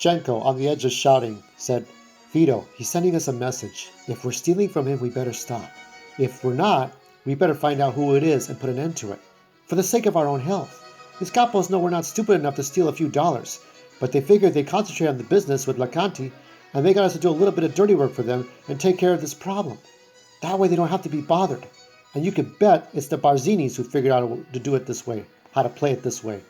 Jenko, on the edge of shouting, said, Vito, he's sending us a message. If we're stealing from him, we better stop. If we're not, we better find out who it is and put an end to it. For the sake of our own health. His capos know we're not stupid enough to steal a few dollars, but they figured they'd concentrate on the business with Lacanti, and they got us to do a little bit of dirty work for them and take care of this problem. That way they don't have to be bothered. And you can bet it's the Barzinis who figured out how to do it this way, how to play it this way.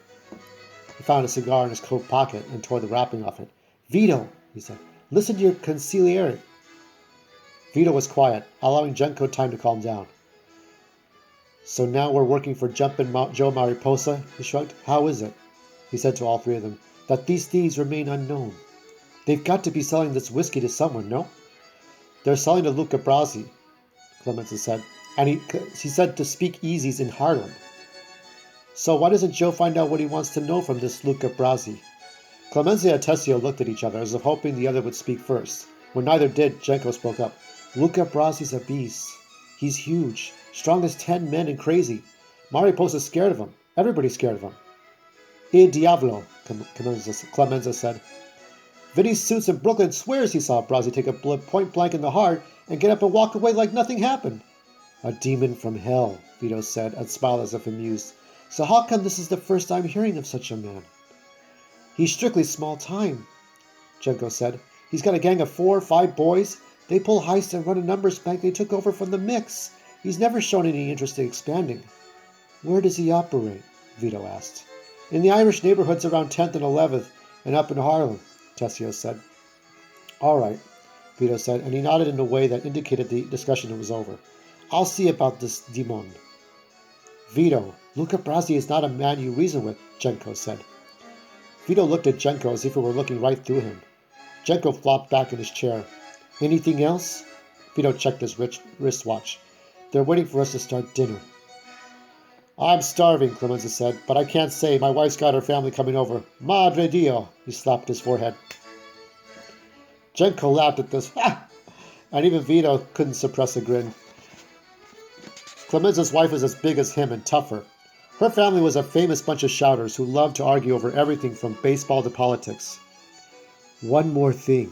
He found a cigar in his coat pocket and tore the wrapping off it. Vito, he said, listen to your consigliere. Vito was quiet, allowing Jenko time to calm down. So now we're working for Jumpin' Joe Mariposa, he shrugged. How is it, he said to all three of them, that these thieves remain unknown? They've got to be selling this whiskey to someone, no? They're selling to Luca Brasi, Clemenza said, and he said to speak easies in Harlem. So why doesn't Joe find out what he wants to know from this Luca Brasi? Clemenza and Tessio looked at each other as if hoping the other would speak first. When neither did, Jenko spoke up. Luca Brasi's a beast. He's huge, strong as 10 men and crazy. Mariposa's scared of him. Everybody's scared of him. Il diavolo, Clemenza said. Vinny Suits in Brooklyn swears he saw Brasi take a bullet point blank in the heart and get up and walk away like nothing happened. A demon from hell, Vito said, and smiled as if amused. So how come this is the first I'm hearing of such a man? He's strictly small time, Jenko said. He's got a gang of 4 or 5 boys. They pull heists and run a numbers bank they took over from the mix. He's never shown any interest in expanding. Where does he operate? Vito asked. In the Irish neighborhoods around 10th and 11th and up in Harlem, Tessio said. All right, Vito said, and he nodded in a way that indicated the discussion was over. I'll see about this demon. Vito, Luca Brasi is not a man you reason with, Jenko said. Vito looked at Jenko as if he were looking right through him. Jenko flopped back in his chair. Anything else? Vito checked his wristwatch. They're waiting for us to start dinner. I'm starving, Clemenza said, but I can't say. My wife's got her family coming over. Madre Dio, he slapped his forehead. Jenko laughed at this, and even Vito couldn't suppress a grin. Clemenza's wife was as big as him and tougher. Her family was a famous bunch of shouters who loved to argue over everything from baseball to politics. One more thing,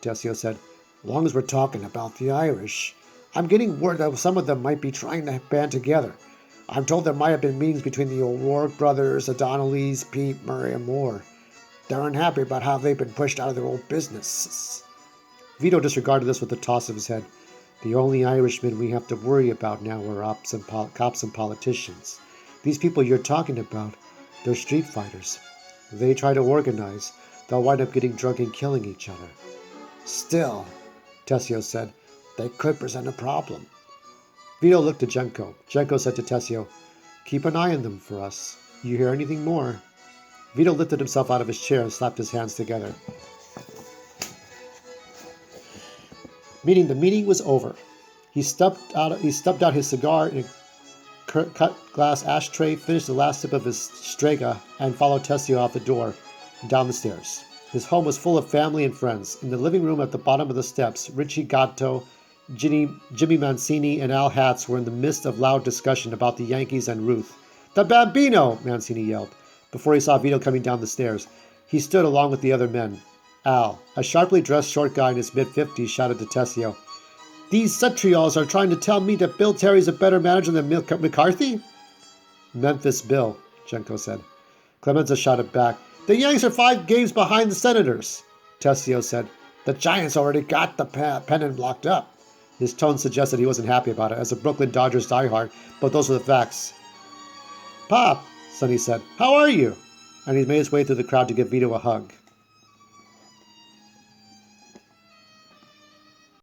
Tessio said. As long as we're talking about the Irish, I'm getting word that some of them might be trying to band together. I'm told there might have been meetings between the O'Rourke brothers, O'Donnellys, Pete, Murray, and more. They're unhappy about how they've been pushed out of their old businesses. Vito disregarded this with a toss of his head. The only Irishmen we have to worry about now are cops and politicians. These people you're talking about, they're street fighters. They try to organize. They'll wind up getting drunk and killing each other. Still, Tessio said, they could present a problem. Vito looked at Jenko. Jenko said to Tessio, keep an eye on them for us. You hear anything more? Vito lifted himself out of his chair and slapped his hands together. The meeting was over. He stubbed out his cigar in a cut glass ashtray, finished the last sip of his strega, and followed Tessio out the door and down the stairs. His home was full of family and friends. In the living room at the bottom of the steps, Richie Gatto, Jimmy Mancini, and Al Hatz were in the midst of loud discussion about the Yankees and Ruth. The Bambino! Mancini yelled, before he saw Vito coming down the stairs. He stood along with the other men. Al, a sharply dressed short guy in his mid-50s, shouted to Tessio, These Cetrials are trying to tell me that Bill Terry's a better manager than McCarthy? Memphis Bill, Jenko said. Clemenza shouted back, The Yanks are 5 games behind the Senators. Tessio said, The Giants already got the pennant locked up. His tone suggested he wasn't happy about it, as a Brooklyn Dodgers diehard, but those were the facts. Pop, Sonny said, how are you? And he made his way through the crowd to give Vito a hug.